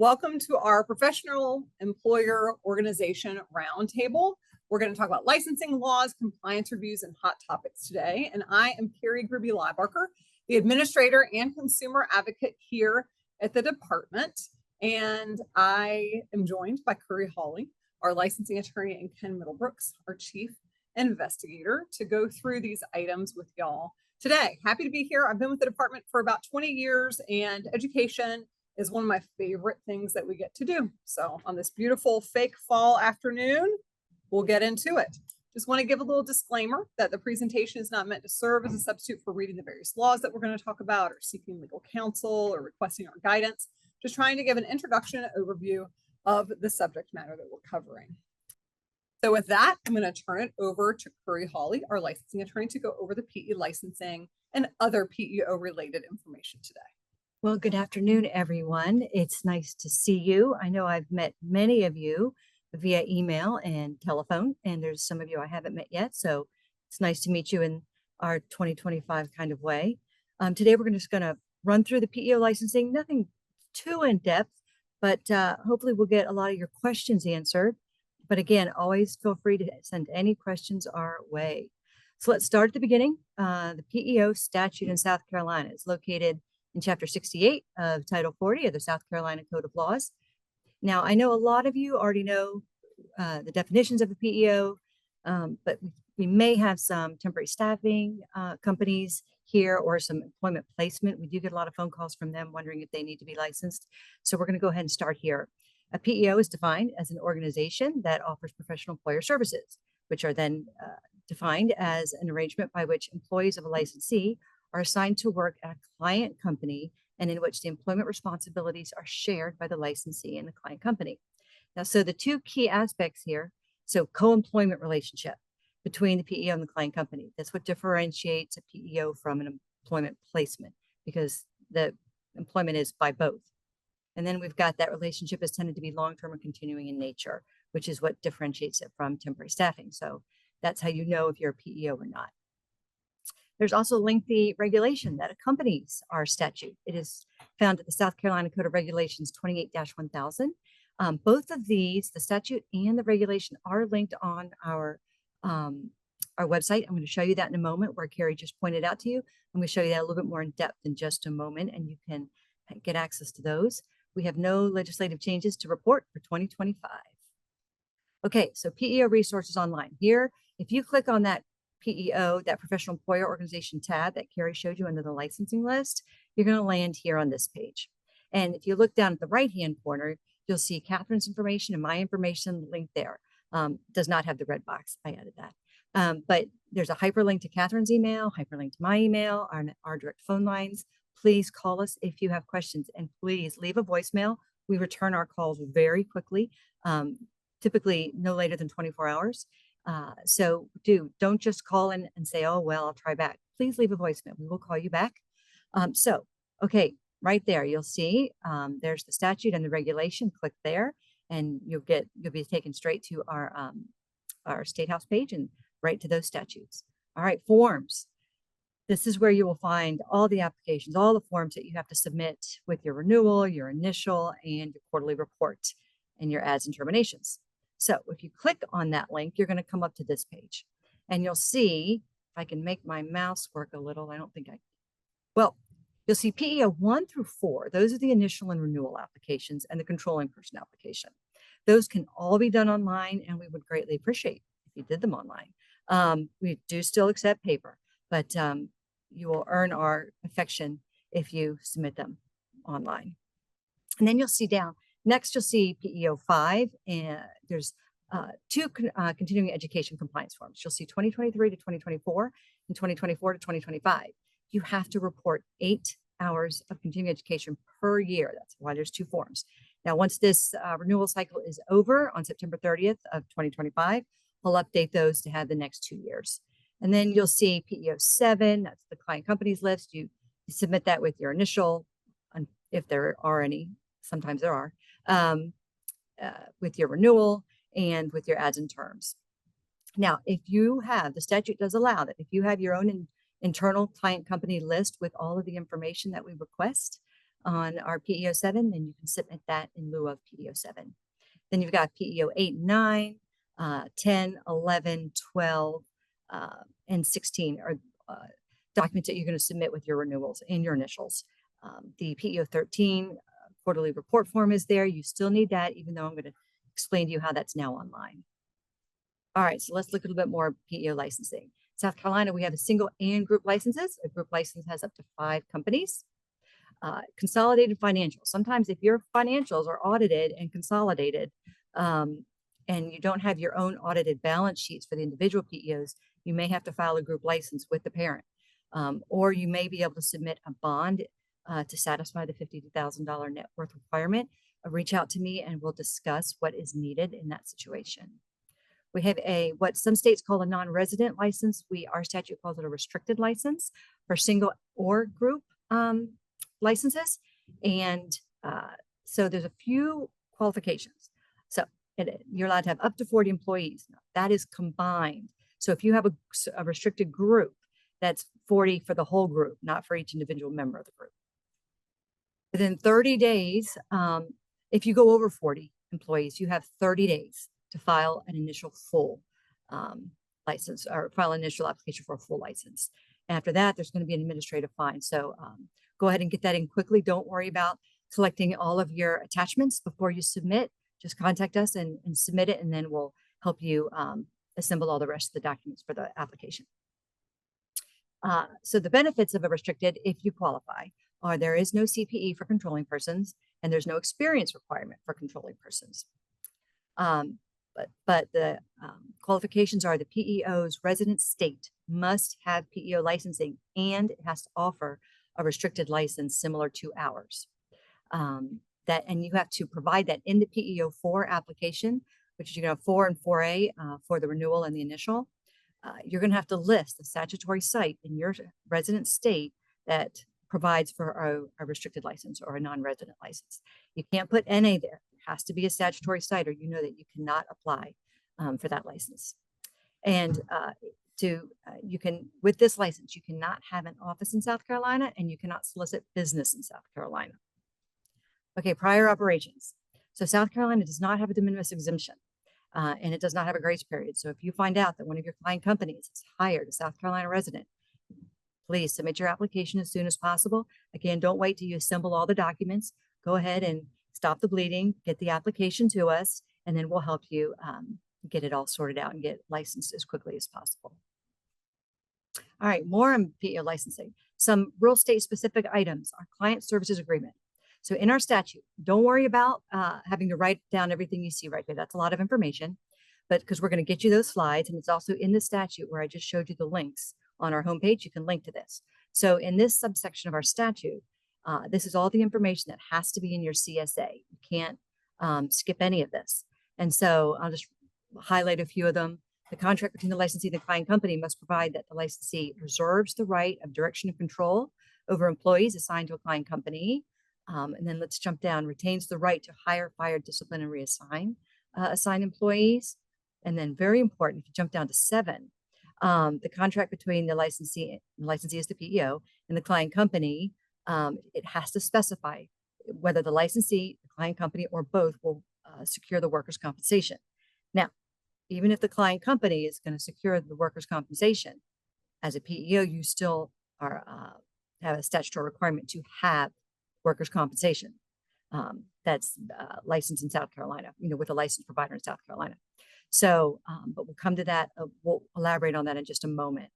Welcome to our professional employer organization roundtable. We're going to talk about licensing laws, compliance reviews, and hot topics today. And I am Carrie Gruby-Liebarker, the administrator and consumer advocate here at the department. And I am joined by Curry Hawley, our licensing attorney, and Ken Middlebrooks, our chief investigator, to go through these items with y'all today. Happy to be here. I've been with the department for about 20 years, and education is one of my favorite things that we get to do. So on this beautiful fake fall afternoon, we'll get into it. Just want to give a little disclaimer that the presentation is not meant to serve as a substitute for reading the various laws that we're going to talk about or seeking legal counsel or requesting our guidance. Just trying to give an introduction and overview of the subject matter that we're covering. So with that, I'm going to turn it over to Curry Hawley, our licensing attorney, to go over the PE licensing and other PEO related information today. Well, good afternoon, everyone. It's nice to see you. I know I've met many of you via email and telephone, and there's some of you I haven't met yet. So it's nice to meet you in our 2025 kind of way. Today, we're just going to run through the PEO licensing, nothing too in depth, but hopefully we'll get a lot of your questions answered. But again, always feel free to send any questions our way. So let's start at the beginning. The PEO statute in South Carolina is located in Chapter 68 of Title 40 of the South Carolina Code of Laws. Now, I know a lot of you already know the definitions of a PEO, but we may have some temporary staffing companies here or some employment placement. We do get a lot of phone calls from them wondering if they need to be licensed. So we're going to go ahead and start here. A PEO is defined as an organization that offers professional employer services, which are then defined as an arrangement by which employees of a licensee are assigned to work at a client company and in which the employment responsibilities are shared by the licensee and the client company. Now, so the two key aspects here, so co-employment relationship between the PEO and the client company. That's what differentiates a PEO from an employment placement, because the employment is by both. And then we've got that relationship is tended to be long-term or continuing in nature, which is what differentiates it from temporary staffing. So that's how you know if you're a PEO or not. There's also lengthy regulation that accompanies our statute. It is found at the South Carolina Code of Regulations 28-1000. Both of these, the statute and the regulation, are linked on our website. I'm going to show you that in a moment, where Carrie just pointed out to you. I'm going to show you that a little bit more in depth in just a moment, and you can get access to those. We have no legislative changes to report for 2025. Okay, so PEO resources online. Here, if you click on that PEO, that professional employer organization tab that Carrie showed you under the licensing list, you're going to land here on this page. And if you look down at the right-hand corner, you'll see Catherine's information and my information linked there. Does not have the red box. I added that. But there's a hyperlink to Catherine's email, hyperlink to my email, our direct phone lines. Please call us if you have questions, and please leave a voicemail. We return our calls very quickly, typically no later than 24 hours. So don't just call in and say, oh, well, I'll try back. Please leave a voicemail. We will call you back. Okay, right there, you'll see there's the statute and the regulation. Click there and you'll be taken straight to our State House page and right to those statutes. All right, forms. This is where you will find all the applications, all the forms that you have to submit with your renewal, your initial, and your quarterly report, and your adds and terminations. So if you click on that link, you're going to come up to this page, and you'll see, if I can make my mouse work a little, you'll see PEO 1 through 4. Those are the initial and renewal applications and the controlling person application. Those can all be done online, and we would greatly appreciate if you did them online. We do still accept paper, but you will earn our affection if you submit them online. And then you'll see next, you'll see PEO 5, and there's two continuing education compliance forms. You'll see 2023 to 2024 and 2024 to 2025. You have to report 8 hours of continuing education per year. That's why there's 2 forms. Now, once this renewal cycle is over on September 30th of 2025, we'll update those to have the next 2 years. And then you'll see PEO 7, that's the client companies list. You submit that with your initial, if there are any, sometimes there are, with your renewal and with your adds and terms. Now, if you have, the statute does allow that if you have your own internal client company list with all of the information that we request, on our PEO 7, then you can submit that in lieu of PEO 7. Then you've got PEO 8 and 9, 10, 11, 12, and 16 are documents that you're going to submit with your renewals and your initials. The PEO 13 quarterly report form is there. You still need that, even though I'm going to explain to you how that's now online. All right, so let's look a little bit more PEO licensing. South Carolina, we have a single and group licenses. A group license has up to 5 companies. Consolidated financials. Sometimes if your financials are audited and consolidated, and you don't have your own audited balance sheets for the individual PEOs, you may have to file a group license with the parent. Or you may be able to submit a bond to satisfy the $52,000 net worth requirement. Reach out to me and we'll discuss what is needed in that situation. We have what some states call a non-resident license. Our statute calls it a restricted license for single or group licenses. And so there's a few qualifications. So you're allowed to have up to 40 employees. Now, that is combined. So if you have a restricted group, that's 40 for the whole group, not for each individual member of the group. Within 30 days, if you go over 40 employees, you have 30 days to file an initial full license or file an initial application for a full license. After that, there's going to be an administrative fine. So go ahead and get that in quickly. Don't worry about collecting all of your attachments before you submit. Just contact us and submit it, and then we'll help you assemble all the rest of the documents for the application. So the benefits of a restricted, if you qualify, are there is no CPE for controlling persons, and there's no experience requirement for controlling persons. But the qualifications are the PEO's resident state must have PEO licensing, and it has to offer a restricted license similar to ours. And you have to provide that in the PEO 4 application, which is 4 and 4A for the renewal and the initial. You're going to have to list the statutory site in your resident state that provides for a restricted license or a non-resident license. You can't put NA there. It has to be a statutory site, or you know that you cannot apply for that license. And you can, with this license, you cannot have an office in South Carolina, and you cannot solicit business in South Carolina. Okay, prior operations. So South Carolina does not have a de minimis exemption. And it does not have a grace period. So if you find out that one of your client companies has hired a South Carolina resident, please submit your application as soon as possible. Again, don't wait till you assemble all the documents. Go ahead and stop the bleeding, get the application to us, and then we'll help you get it all sorted out and get licensed as quickly as possible. All right, more on PEO licensing. Some real state specific items, our client services agreement. So in our statute, don't worry about having to write down everything you see right there. That's a lot of information, but because we're going to get you those slides, and it's also in the statute where I just showed you the links on our homepage, you can link to this. So in this subsection of our statute, this is all the information that has to be in your CSA. You can't skip any of this. And so I'll just highlight a few of them. The contract between the licensee and the client company must provide that the licensee reserves the right of direction and control over employees assigned to a client company. And then let's jump down, retains the right to hire, fire, discipline, and reassign assigned employees. And then very important, if you jump down to 7, the contract between the licensee is the PEO, and the client company, it has to specify whether the licensee, the client company, or both will secure the workers' compensation. Now, even if the client company is going to secure the workers' compensation, as a PEO, you still are have a statutory requirement to have workers' compensation that's licensed in South Carolina, with a licensed provider in South Carolina. So, but we'll come to that. We'll elaborate on that in just a moment.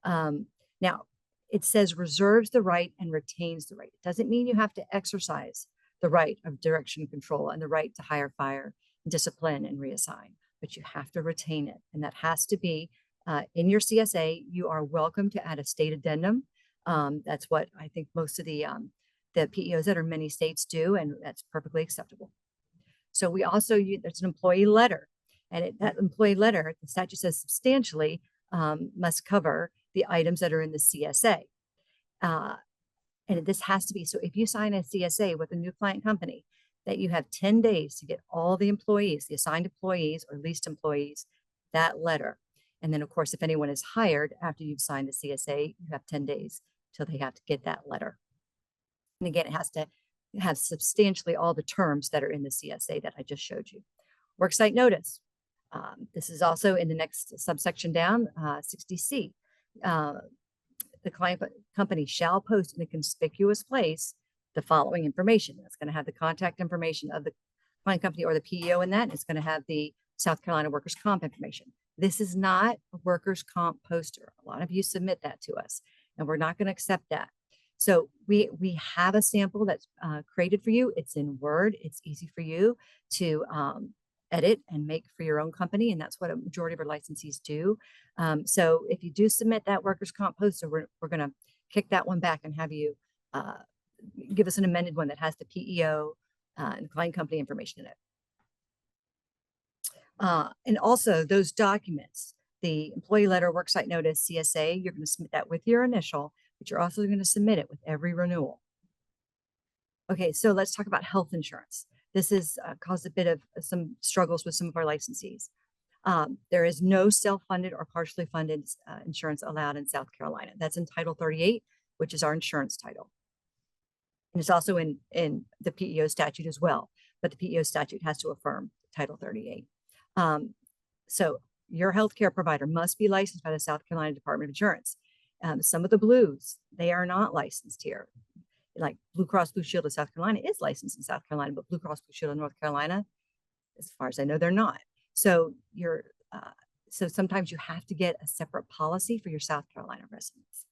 Now, it says reserves the right and retains the right. It doesn't mean you have to exercise the right of direction and control and the right to hire, fire, discipline, and reassign, but you have to retain it. And that has to be in your CSA. You are welcome to add a state addendum. That's what I think most of the PEOs that are many states do, and that's perfectly acceptable. So we also there's an employee letter, and that employee letter, the statute says substantially must cover the items that are in the CSA. And this has to be, so if you sign a CSA with a new client company, that you have 10 days to get all the employees, the assigned employees or leased employees, that letter. And then of course, if anyone is hired after you've signed the CSA, you have 10 days till they have to get that letter. And again, it has to have substantially all the terms that are in the CSA that I just showed you. Worksite notice. This is also in the next subsection down, 60C. The client company shall post in a conspicuous place the following information. That's going to have the contact information of the client company or the PEO in that. And it's going to have the South Carolina workers' comp information. This is not a workers' comp poster. A lot of you submit that to us, and we're not going to accept that. So we have a sample that's created for you. It's in Word. It's easy for you to edit and make for your own company. And that's what a majority of our licensees do. So if you do submit that workers' comp poster, we're going to kick that one back and have you give us an amended one that has the PEO and client company information in it. And also those documents, the employee letter, worksite notice, CSA, you're going to submit that with your initial, but you're also going to submit it with every renewal. Okay, so let's talk about health insurance. This has caused a bit of some struggles with some of our licensees. There is no self-funded or partially funded insurance allowed in South Carolina. That's in Title 38, which is our insurance title. And it's also in the PEO statute as well, but the PEO statute has to affirm Title 38. So your healthcare provider must be licensed by the South Carolina Department of Insurance. Some of the Blues, they are not licensed here. Like Blue Cross Blue Shield of South Carolina is licensed in South Carolina, but Blue Cross Blue Shield of North Carolina, as far as I know, they're not. So so sometimes you have to get a separate policy for your South Carolina residents.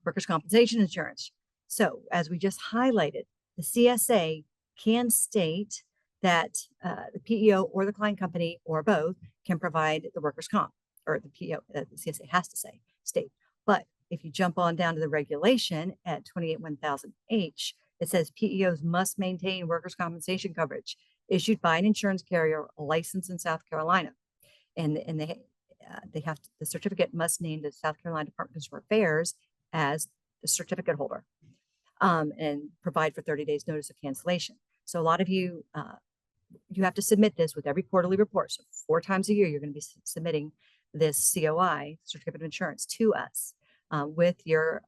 Workers' compensation insurance. So as we just highlighted, the CSA can state that the PEO or the client company or both can provide the workers' comp, or the PEO, the CSA has to state. But if you jump on down to the regulation at 28-1000H, it says PEOs must maintain workers' compensation coverage issued by an insurance carrier licensed in South Carolina. And they have to, the certificate must name the South Carolina Department of Consumer Affairs as the certificate holder and provide for 30 days notice of cancellation. So a lot of you, you have to submit this with every quarterly report. So 4 times a year, you're going to be submitting this COI, certificate of insurance, to us with your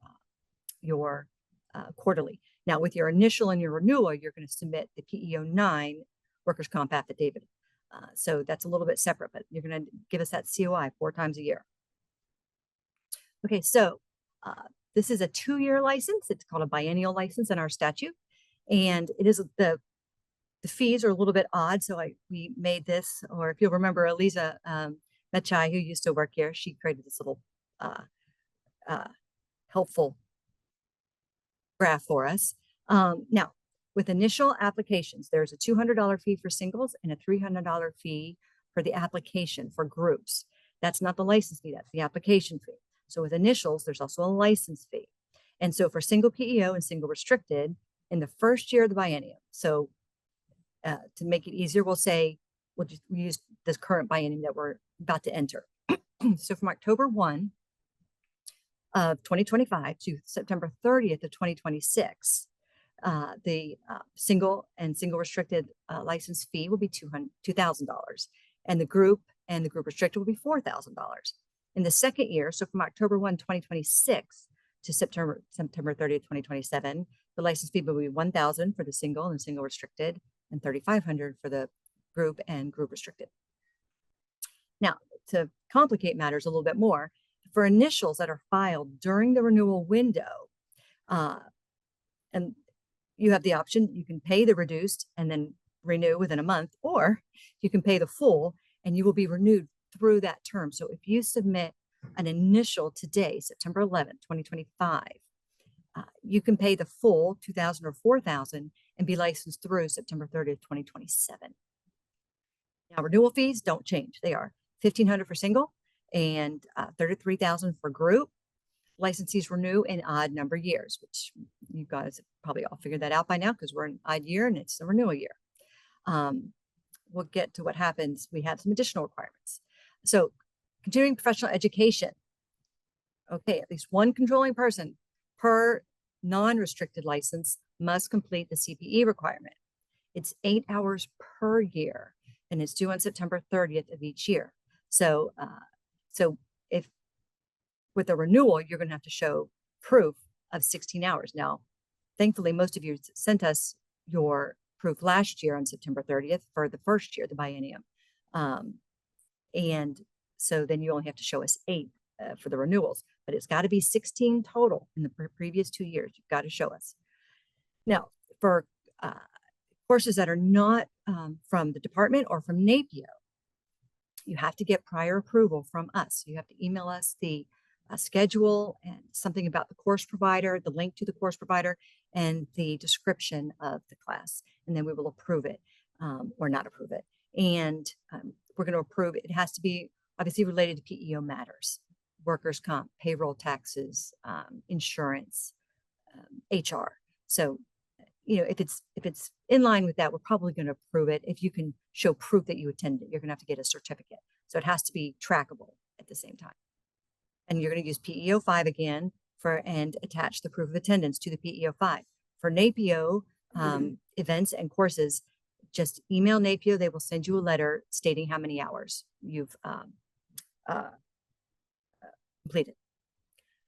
quarterly. Now, with your initial and your renewal, you're going to submit the PEO 9 workers' comp affidavit. So that's a little bit separate, but you're going to give us that COI 4 times a year. Okay, so this is a 2-year license. It's called a biennial license in our statute. And it is the fees are a little bit odd. So we made this, or if you'll remember, Eliza Mechai, who used to work here, she created this little helpful graph for us. Now, with initial applications, there's a $200 fee for singles and a $300 fee for the application for groups. That's not the license fee, that's the application fee. So with initials, there's also a license fee. And so for single PEO and single restricted, in the first year of the biennium, so to make it easier, we'll say, we'll just use this current biennium that we're about to enter. So from October 1 of 2025 to September 30th of 2026, the single and single restricted license fee will be $2,000, and the group restricted will be $4,000. In the second year, so from October 1, 2026 to September 30th, 2027, the license fee will be $1,000 for the single and single restricted, and $3,500 for the group and group restricted. Now, to complicate matters a little bit more, for initials that are filed during the renewal window, and you have the option, you can pay the reduced and then renew within a month, or you can pay the full and you will be renewed through that term. So if you submit an initial today, September 11th, 2025, you can pay the full $2,000 or $4,000 and be licensed through September 30th, 2027. Now, renewal fees don't change. They are $1,500 for single and $33,000 for group. Licensees renew in odd number years, which you guys probably all figured that out by now because we're in odd year and it's a renewal year. We'll get to what happens. We have some additional requirements. So continuing professional education. Okay, at least one controlling person per non-restricted license must complete the CPE requirement. It's 8 hours per year and it's due on September 30th of each year. So, if with a renewal, you're going to have to show proof of 16 hours. Now, thankfully, most of you sent us your proof last year on September 30th for the first year, the biennium. And so then you only have to show us 8 for the renewals, but it's got to be 16 total in the previous 2 years. You've got to show us. Now, for courses that are not from the department or from NAPEO, you have to get prior approval from us. You have to email us the schedule and something about the course provider, the link to the course provider, and the description of the class. And then we will approve it or not approve it. And we're going to approve it. It has to be obviously related to PEO matters, workers' comp, payroll taxes, insurance, HR. So, if it's in line with that, we're probably going to approve it. If you can show proof that you attended it, you're going to have to get a certificate. So it has to be trackable at the same time. And you're going to use PEO 5 again and attach the proof of attendance to the PEO 5. For NAPEO events and courses, just email NAPEO. They will send you a letter stating how many hours you've completed.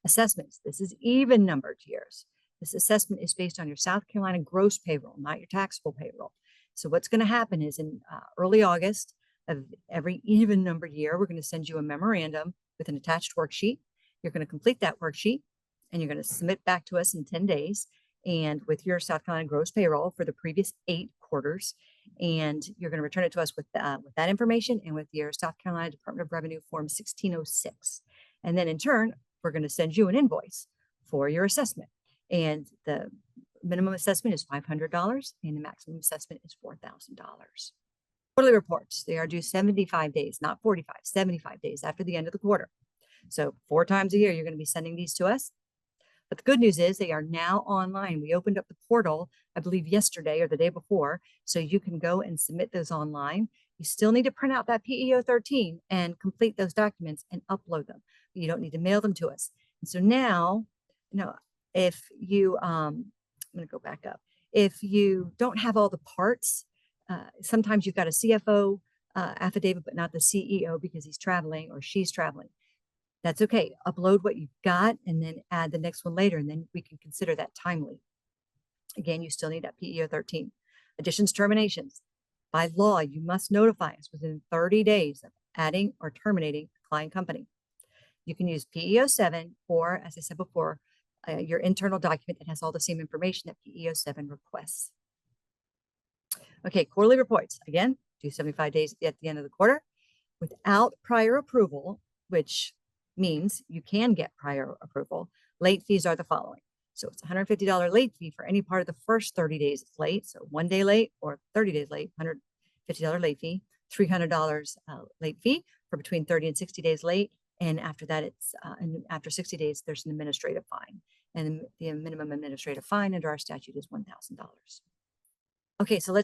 Assessments. This is even numbered years. This assessment is based on your South Carolina gross payroll, not your taxable payroll. So what's going to happen is in early August of every even numbered year, we're going to send you a memorandum with an attached worksheet. You're going to complete that worksheet and you're going to submit back to us in 10 days and with your South Carolina gross payroll for the previous 8 quarters. And you're going to return it to us with that information and with your South Carolina Department of Revenue Form 1606. And then in turn, we're going to send you an invoice for your assessment. And the minimum assessment is $500 and the maximum assessment is $4,000. Quarterly reports, they are due 75 days, not 45, 75 days after the end of the quarter. So 4 times a year, you're going to be sending these to us. But the good news is they are now online. We opened up the portal, I believe yesterday or the day before, so you can go and submit those online. You still need to print out that PEO 13 and complete those documents and upload them. You don't need to mail them to us. And so now, if you, I'm going to go back up. If you don't have all the parts, sometimes you've got a CFO affidavit, but not the CEO because he's traveling or she's traveling. That's okay. Upload what you've got and then add the next one later, and then we can consider that timely. Again, you still need that PEO 13. Additions, terminations. By law, you must notify us within 30 days of adding or terminating a client company. You can use PEO 7 or, as I said before, your internal document that has all the same information that PEO 7 requests. Okay, quarterly reports. Again, due 75 days at the end of the quarter. Without prior approval, which means you can get prior approval, late fees are the following. So it's $150 late fee for any part of the first 30 days it's late. So 1 day late or 30 days late, $150 late fee, $300 late fee for between 30 and 60 days late. And after that, it's and after 60 days, there's an administrative fine. And the minimum administrative fine under our statute is $1,000. Okay, so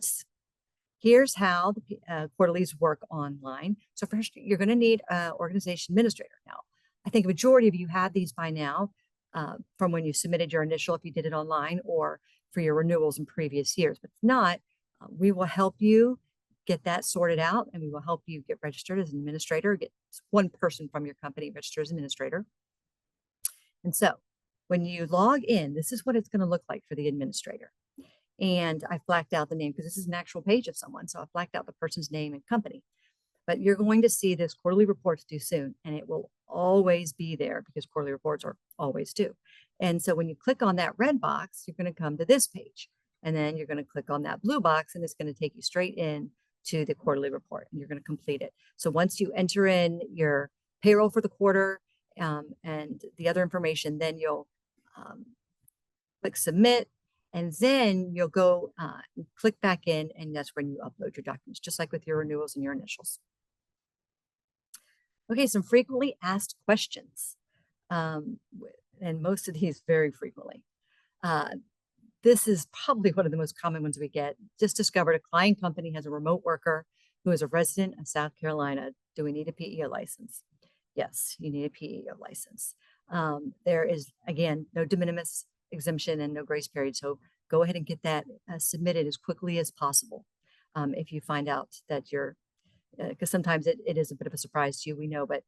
here's how the quarterlies work online. So first, you're going to need an organization administrator. Now, I think a majority of you have these by now from when you submitted your initial, if you did it online, or for your renewals in previous years. But if not, we will help you get that sorted out, and we will help you get registered as an administrator, get one person from your company registered as administrator. And so when you log in, this is what it's going to look like for the administrator. And I blacked out the name because this is an actual page of someone. So I blacked out the person's name and company. But you're going to see this quarterly reports due soon, and it will always be there because quarterly reports are always due. And so when you click on that red box, you're going to come to this page. And then you're going to click on that blue box, and it's going to take you straight in to the quarterly report, and you're going to complete it. So once you enter in your payroll for the quarter and the other information, then you'll click submit, and then you'll go click back in, and that's when you upload your documents, just like with your renewals and your initials. Okay, some frequently asked questions, and most of these very frequently. This is probably one of the most common ones we get. Just discovered a client company has a remote worker who is a resident of South Carolina. Do we need a PEO license? Yes, you need a PEO license. There is, again, no de minimis exemption and no grace period. So go ahead and get that submitted as quickly as possible. If you find out that you're, because sometimes it is a bit of a surprise to you, we know, but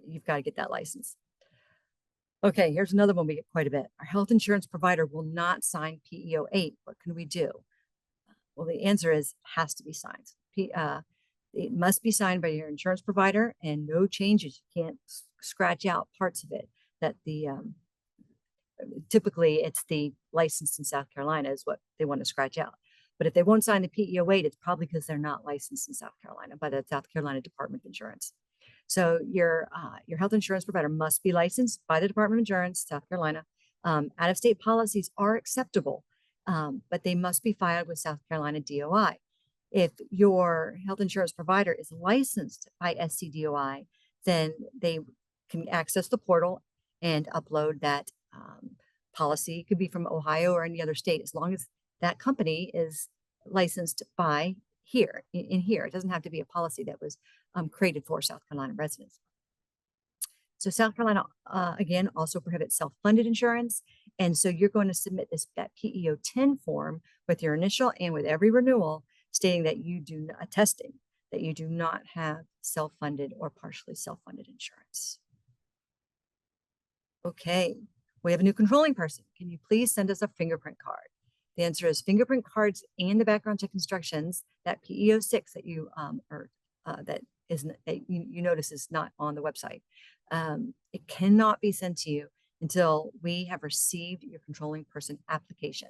you've got to get that license. Okay, here's another one we get quite a bit. Our health insurance provider will not sign PEO 8. What can we do? Well, the answer is has to be signed. It must be signed by your insurance provider, and no changes. You can't scratch out parts of it that typically it's the licensed in South Carolina is what they want to scratch out. But if they won't sign the PEO 8, it's probably because they're not licensed in South Carolina by the South Carolina Department of Insurance. So your health insurance provider must be licensed by the Department of Insurance, South Carolina. Out-of-state policies are acceptable, but they must be filed with South Carolina DOI. If your health insurance provider is licensed by SCDOI, then they can access the portal and upload that policy. It could be from Ohio or any other state, as long as that company is licensed by here in here. It doesn't have to be a policy that was created for South Carolina residents. So South Carolina, again, also prohibits self-funded insurance. And so you're going to submit that PEO 10 form with your initial and with every renewal stating that you do attesting that you do not have self-funded or partially self-funded insurance. Okay, we have a new controlling person. Can you please send us a fingerprint card? The answer is fingerprint cards and the background check instructions, that PEO 6 that you that isn't that you notice is not on the website. It cannot be sent to you until we have received your controlling person application.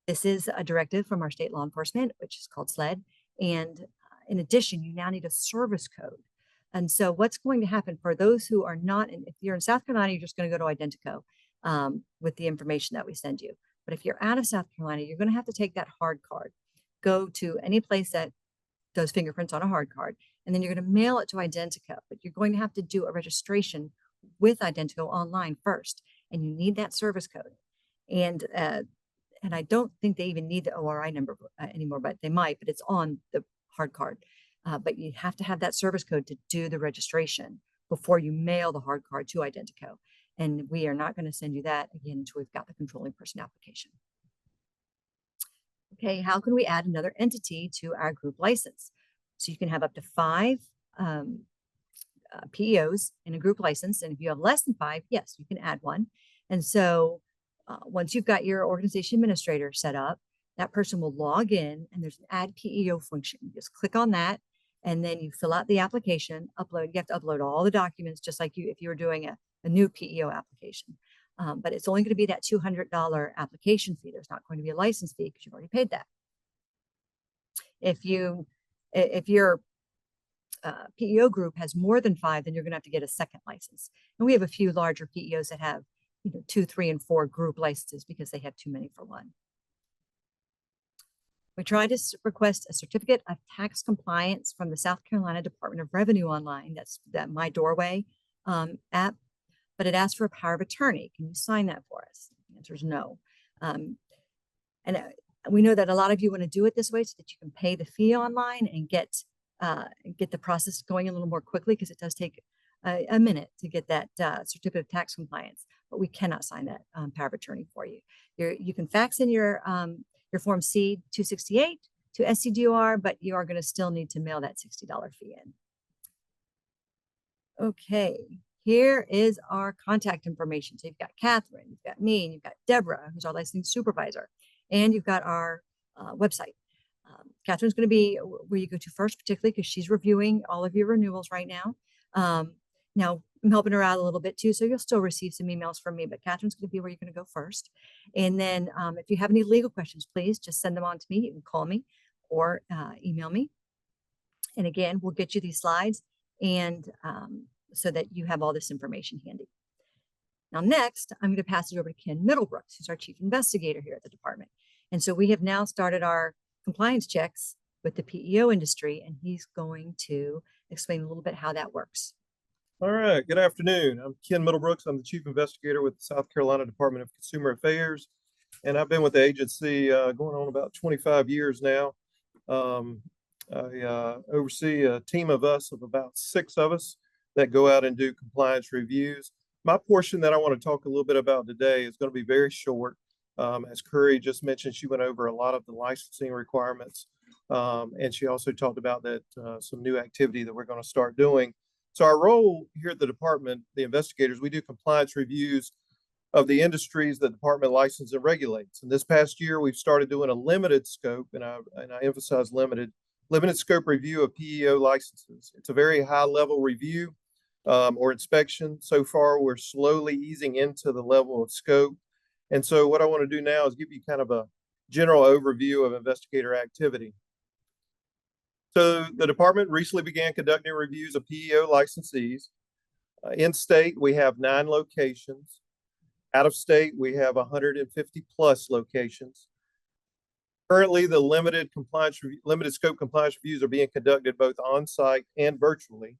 This is a directive from our state law enforcement, which is called SLED. And in addition, you now need a service code. And so what's going to happen for those who are not if you're in South Carolina, you're just going to go to Identico with the information that we send you. But if you're out of South Carolina, you're going to have to take that hard card, go to any place that does fingerprints on a hard card, and then you're going to mail it to Identico. But you're going to have to do a registration with Identico online first, and you need that service code. And I don't think they even need the ORI number anymore, but they might, but it's on the hard card. But you have to have that service code to do the registration before you mail the hard card to Identico. And we are not going to send you that again until we've got the controlling person application. Okay, how can we add another entity to our group license? So you can have up to 5 PEOs in a group license. And if you have less than 5, yes, you can add one. And so once you've got your organization administrator set up, that person will log in and there's an add PEO function. You just click on that and then you fill out the application, upload. You have to upload all the documents just like if you were doing a new PEO application. But it's only going to be that $200 application fee. There's not going to be a license fee because you've already paid that. If your PEO group has more than 5, then you're going to have to get a second license. And we have a few larger PEOs that have 2, 3, and 4 group licenses because they have too many for one. We try to request a certificate of tax compliance from the South Carolina Department of Revenue online. That's that My Doorway app, but it asks for a power of attorney. Can you sign that for us? The answer is no. And we know that a lot of you want to do it this way so that you can pay the fee online and get the process going a little more quickly because it does take a minute to get that certificate of tax compliance, but we cannot sign that power of attorney for you. You can fax in your Form C-268 to SCDOR, but you are going to still need to mail that $60 fee in. Okay, here is our contact information. So you've got Catherine, you've got me, and you've got Deborah, who's our licensing supervisor, and you've got our website. Catherine's going to be where you go to first, particularly because she's reviewing all of your renewals right now. Now, I'm helping her out a little bit too, so you'll still receive some emails from me, but Catherine's going to be where you're going to go first. And then if you have any legal questions, please just send them on to me. You can call me or email me. And again, we'll get you these slides and so that you have all this information handy. Now, next, I'm going to pass it over to Ken Middlebrooks, who's our chief investigator here at the department. And so we have now started our compliance checks with the PEO industry, and he's going to explain a little bit how that works. All right, good afternoon. I'm Ken Middlebrooks. I'm the chief investigator with the South Carolina Department of Consumer Affairs, and I've been with the agency going on about 25 years now. I oversee a team of about 6 of us that go out and do compliance reviews. My portion that I want to talk a little bit about today is going to be very short. As Curry just mentioned, she went over a lot of the licensing requirements, and she also talked about that some new activity that we're going to start doing. So our role here at the department, the investigators, we do compliance reviews of the industries that the department licenses and regulates. And this past year, we've started doing a limited scope, and I emphasize limited scope review of PEO licenses. It's a very high level review or inspection. So far, we're slowly easing into the level of scope. And so what I want to do now is give you kind of a general overview of investigator activity. So the department recently began conducting reviews of PEO licensees. In state, we have 9 locations. Out of state, we have 150 plus locations. Currently, the limited scope compliance reviews are being conducted both on-site and virtually.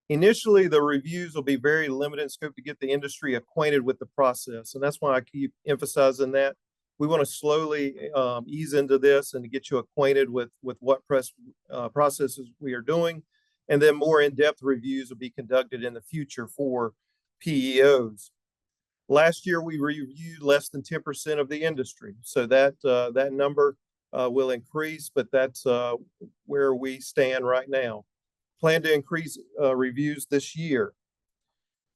Initially, the reviews will be very limited in scope to get the industry acquainted with the process. And that's why I keep emphasizing that. We want to slowly ease into this and to get you acquainted with what processes we are doing. And then more in-depth reviews will be conducted in the future for PEOs. Last year, we reviewed less than 10% of the industry. So that number will increase, but that's where we stand right now. Plan to increase reviews this year.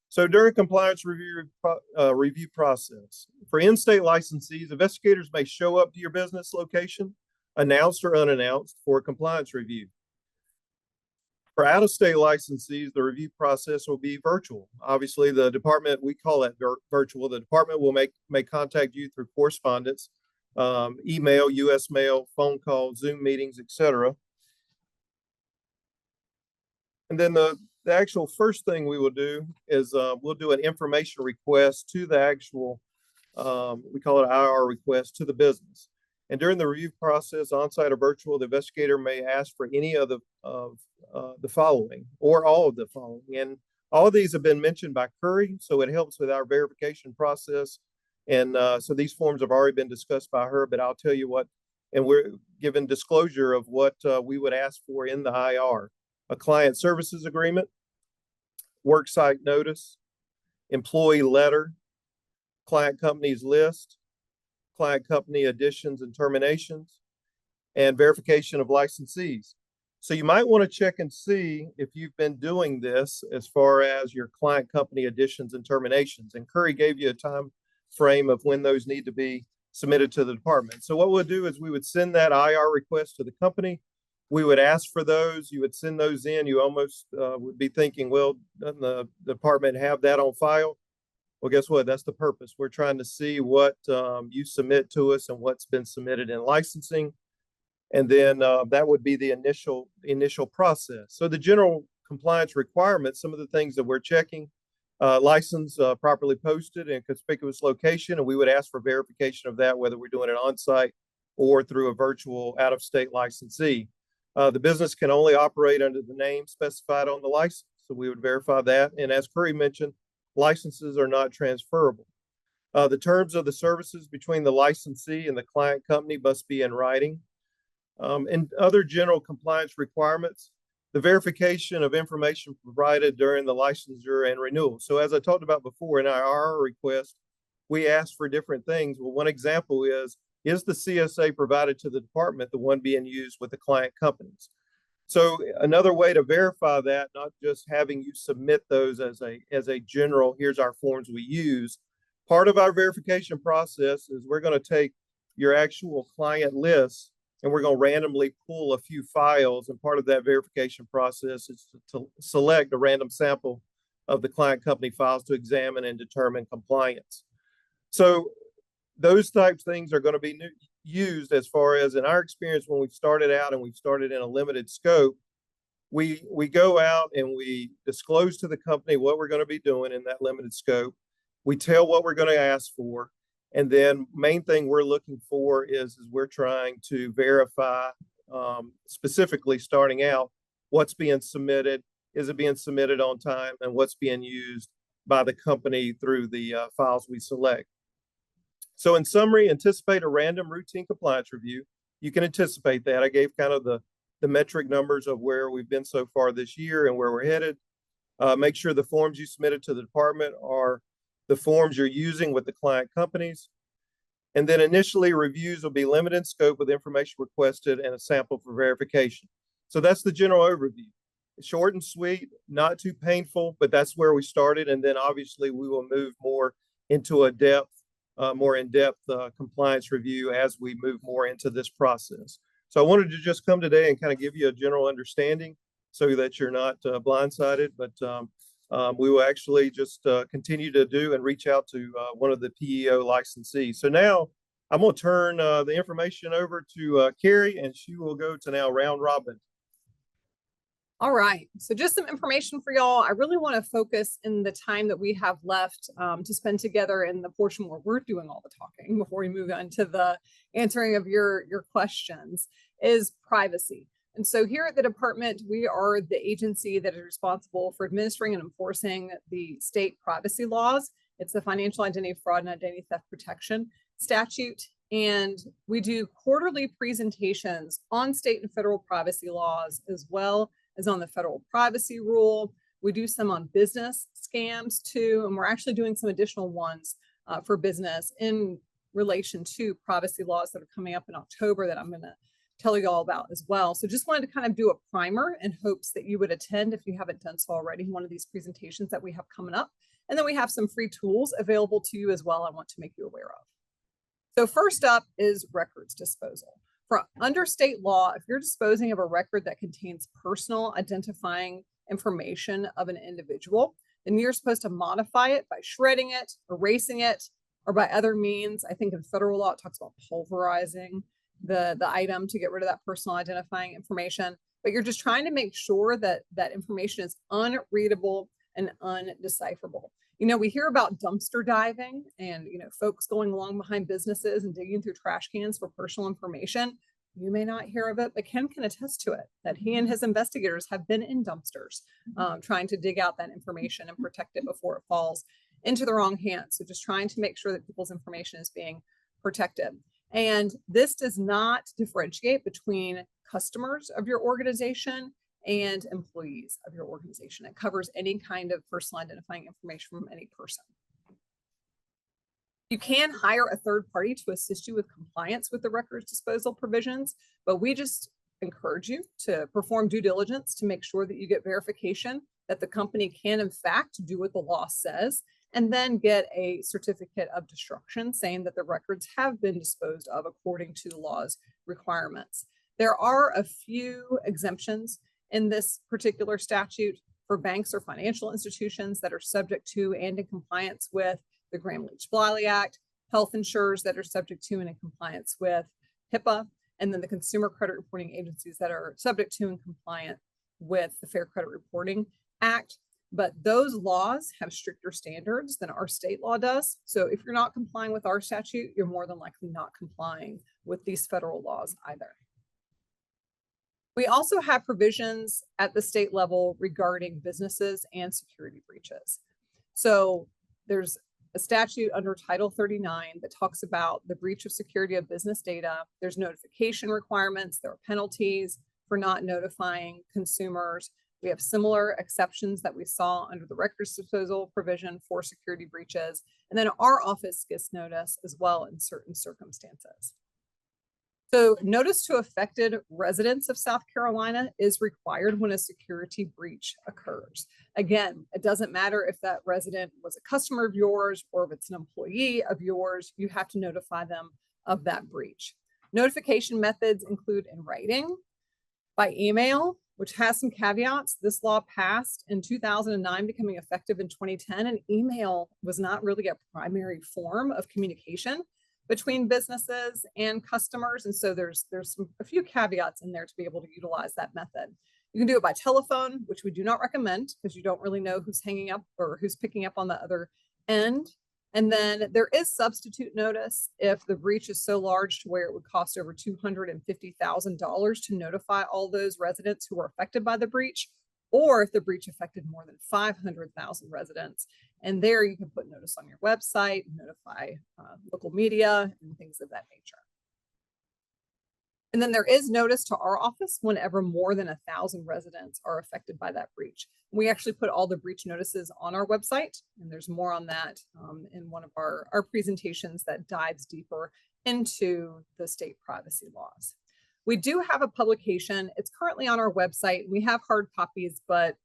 So during compliance review process, for in-state licensees, investigators may show up to your business location, announced or unannounced, for a compliance review. For out-of-state licensees, the review process will be virtual. Obviously, the department, we call that virtual. The department will may contact you through correspondence, email, US mail, phone call, Zoom meetings, etc. And then the actual first thing we will do is we'll do an information request to the actual, we call it IR request to the business. And during the review process, on-site or virtual, the investigator may ask for any of the following or all of the following. And all of these have been mentioned by Curry, so it helps with our verification process. And so these forms have already been discussed by her, but I'll tell you what, and we're given disclosure of what we would ask for in the IR. A client services agreement, worksite notice, employee letter, client companies list, client company additions and terminations, and verification of licensees. So you might want to check and see if you've been doing this as far as your client company additions and terminations. And Curry gave you a time frame of when those need to be submitted to the department. So what we'll do is we would send that IR request to the company. We would ask for those. You would send those in. You almost would be thinking, well, doesn't the department have that on file? Well, guess what? That's the purpose. We're trying to see what you submit to us and what's been submitted in licensing. And then that would be the initial process. So the general compliance requirements, some of the things that we're checking, license properly posted in conspicuous location, and we would ask for verification of that, whether we're doing it on site or through a virtual out-of-state licensee. The business can only operate under the name specified on the license, so we would verify that. And as Curry mentioned, licenses are not transferable. The terms of the services between the licensee and the client company must be in writing. And other general compliance requirements, the verification of information provided during the licensure and renewal. So as I talked about before in our request, we asked for different things. Well, one example is the CSA provided to the department the one being used with the client companies? So another way to verify that, not just having you submit those as a general, here's our forms we use. Part of our verification process is we're going to take your actual client list and we're going to randomly pull a few files. And part of that verification process is to select a random sample of the client company files to examine and determine compliance. So those types of things are going to be used as far as in our experience when we've started out and we've started in a limited scope. We go out and we disclose to the company what we're going to be doing in that limited scope. We tell what we're going to ask for. And then main thing we're looking for is we're trying to verify specifically starting out what's being submitted, is it being submitted on time, and what's being used by the company through the files we select. So in summary, anticipate a random routine compliance review. You can anticipate that. I gave kind of the metric numbers of where we've been so far this year and where we're headed. Make sure the forms you submitted to the department are the forms you're using with the client companies. And then initially reviews will be limited in scope with information requested and a sample for verification. So that's the general overview. Short and sweet, not too painful, but that's where we started. And then obviously we will move more into a more in-depth compliance review as we move more into this process. So I wanted to just come today and kind of give you a general understanding so that you're not blindsided, but we will actually just continue to do and reach out to one of the PEO licensees. So now I'm going to turn the information over to Carrie, and she will go to now round robin. All right, so just some information for y'all. I really want to focus in the time that we have left to spend together in the portion where we're doing all the talking before we move on to the answering of your questions is privacy. And so here at the department, we are the agency that is responsible for administering and enforcing the state privacy laws. It's the Financial Identity Fraud and Identity Theft Protection Statute. And we do quarterly presentations on state and federal privacy laws, as well as on the federal privacy rule. We do some on business scams too, and we're actually doing some additional ones for business in relation to privacy laws that are coming up in October that I'm going to tell you all about as well. So just wanted to kind of do a primer in hopes that you would attend, if you haven't done so already, one of these presentations that we have coming up. And then we have some free tools available to you as well I want to make you aware of. So first up is records disposal. Under state law, if you're disposing of a record that contains personal identifying information of an individual, then you're supposed to modify it by shredding it, erasing it, or by other means. I think in federal law, it talks about pulverizing the item to get rid of that personal identifying information. But you're just trying to make sure that that information is unreadable and undecipherable. You know, we hear about dumpster diving and, you know, folks going along behind businesses and digging through trash cans for personal information. You may not hear of it, but Ken can attest to it, that he and his investigators have been in dumpsters trying to dig out that information and protect it before it falls into the wrong hands. So just trying to make sure that people's information is being protected. And this does not differentiate between customers of your organization and employees of your organization. It covers any kind of personal identifying information from any person. You can hire a third party to assist you with compliance with the records disposal provisions, but we just encourage you to perform due diligence to make sure that you get verification that the company can in fact do what the law says, and then get a certificate of destruction saying that the records have been disposed of according to the law's requirements. There are a few exemptions in this particular statute for banks or financial institutions that are subject to and in compliance with the Gramm-Leach-Bliley Act, health insurers that are subject to and in compliance with HIPAA, and then the consumer credit reporting agencies that are subject to and compliant with the Fair Credit Reporting Act. But those laws have stricter standards than our state law does. So if you're not complying with our statute, you're more than likely not complying with these federal laws either. We also have provisions at the state level regarding businesses and security breaches. So there's a statute under Title 39 that talks about the breach of security of business data. There's notification requirements. There are penalties for not notifying consumers. We have similar exceptions that we saw under the records disposal provision for security breaches. And then our office gets notice as well in certain circumstances. So notice to affected residents of South Carolina is required when a security breach occurs. Again, it doesn't matter if that resident was a customer of yours or if it's an employee of yours, you have to notify them of that breach. Notification methods include in writing, by email, which has some caveats. This law passed in 2009, becoming effective in 2010, and email was not really a primary form of communication between businesses and customers. And so there's a few caveats in there to be able to utilize that method. You can do it by telephone, which we do not recommend because you don't really know who's hanging up or who's picking up on the other end. And then there is substitute notice if the breach is so large to where it would cost over $250,000 to notify all those residents who were affected by the breach, or if the breach affected more than 500,000 residents. And there you can put notice on your website, notify local media and things of that nature. And then there is notice to our office whenever more than 1,000 residents are affected by that breach. We actually put all the breach notices on our website, and there's more on that in one of our presentations that dives deeper into the state privacy laws. We do have a publication. It's currently on our website. We have hard copies, but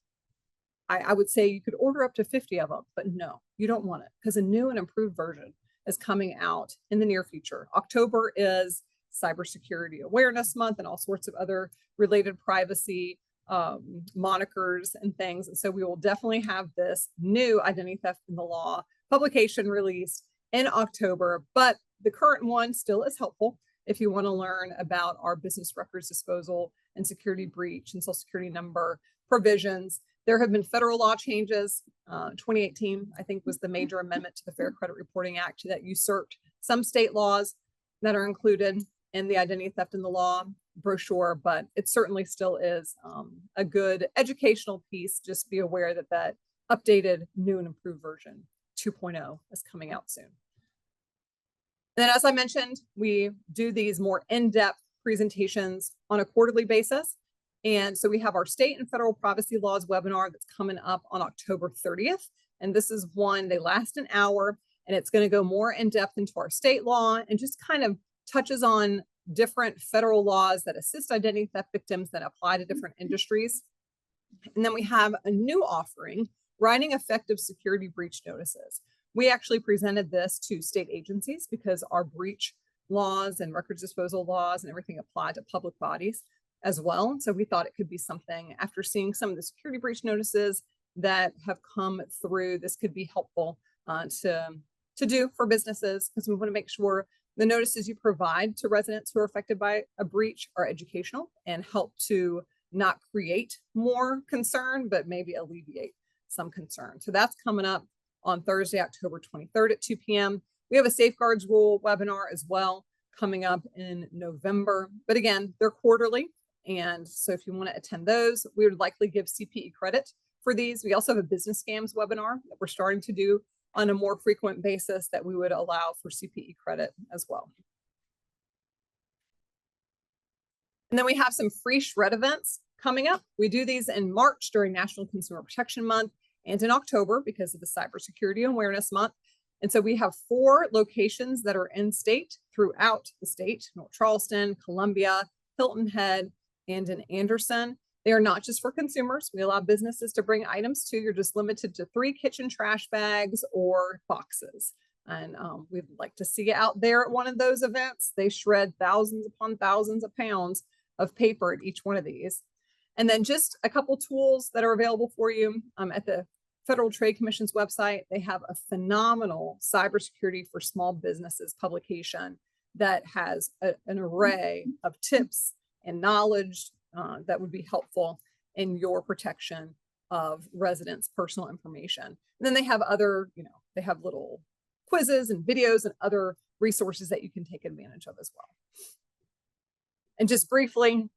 I would say you could order up to 50 of them, but no, you don't want it because a new and improved version is coming out in the near future. October is Cybersecurity Awareness Month and all sorts of other related privacy monikers and things. And so we will definitely have this new Identity Theft in the Law publication released in October, but the current one still is helpful if you want to learn about our business records disposal and security breach and social security number provisions. There have been federal law changes. 2018, I think, was the major amendment to the Fair Credit Reporting Act that usurped some state laws that are included in the Identity Theft in the Law brochure, but it certainly still is a good educational piece. Just be aware that that updated, new and improved version 2.0 is coming out soon. Then, as I mentioned, we do these more in-depth presentations on a quarterly basis. And so we have our state and federal privacy laws webinar that's coming up on October 30th. And this is one, they last an hour, and it's going to go more in depth into our state law and just kind of touches on different federal laws that assist identity theft victims that apply to different industries. And then we have a new offering, writing effective security breach notices. We actually presented this to state agencies because our breach laws and records disposal laws and everything apply to public bodies as well. So we thought it could be something, after seeing some of the security breach notices that have come through, this could be helpful to do for businesses, because we want to make sure the notices you provide to residents who are affected by a breach are educational and help to not create more concern, but maybe alleviate some concern. So that's coming up on Thursday, October 23rd at 2 p.m. We have a safeguards rule webinar as well coming up in November, but again, they're quarterly. And so if you want to attend those, we would likely give CPE credit for these. We also have a business scams webinar that we're starting to do on a more frequent basis that we would allow for CPE credit as well. And then we have some free shred events coming up. We do these in March during National Consumer Protection Month and in October because of the Cybersecurity Awareness Month. And so we have 4 locations that are in state throughout the state: North Charleston, Columbia, Hilton Head, and in Anderson. They are not just for consumers. We allow businesses to bring items too. You're just limited to 3 kitchen trash bags or boxes. And we'd like to see you out there at one of those events. They shred thousands upon thousands of pounds of paper at each one of these. And then just a couple tools that are available for you at the Federal Trade Commission's website. They have a phenomenal cybersecurity for small businesses publication that has an array of tips and knowledge that would be helpful in your protection of residents' personal information. And then they have other, they have little quizzes and videos and other resources that you can take advantage of as well. And just briefly,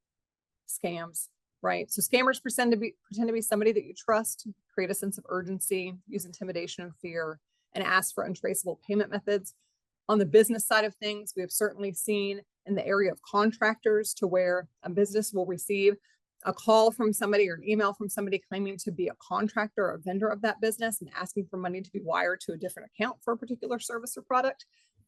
scams, right? So scammers pretend to be somebody that you trust, create a sense of urgency, use intimidation and fear, and ask for untraceable payment methods. On the business side of things, we have certainly seen in the area of contractors to where a business will receive a call from somebody or an email from somebody claiming to be a contractor or a vendor of that business and asking for money to be wired to a different account for a particular service or product,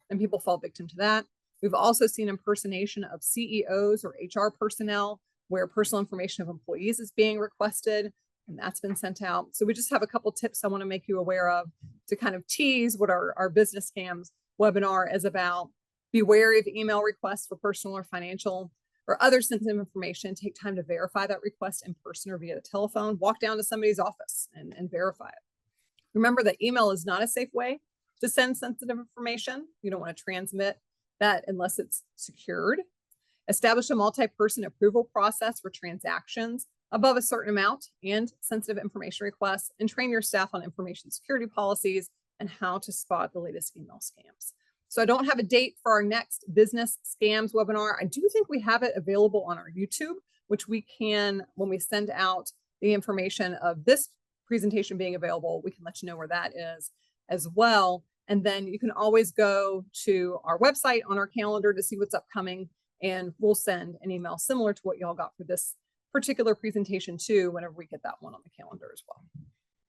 and people fall victim to that. We've also seen impersonation of CEOs or HR personnel where personal information of employees is being requested, and that's been sent out. So we just have a couple tips I want to make you aware of to kind of tease what our business scams webinar is about. Be wary of email requests for personal or financial or other sensitive information. Take time to verify that request in person or via the telephone. Walk down to somebody's office and verify it. Remember that email is not a safe way to send sensitive information. You don't want to transmit that unless it's secured. Establish a multi-person approval process for transactions above a certain amount and sensitive information requests, and train your staff on information security policies and how to spot the latest email scams. So I don't have a date for our next business scams webinar. I do think we have it available on our YouTube, which we can, when we send out the information of this presentation being available, we can let you know where that is as well. And then you can always go to our website on our calendar to see what's upcoming, and we'll send an email similar to what y'all got for this particular presentation too, whenever we get that one on the calendar as well.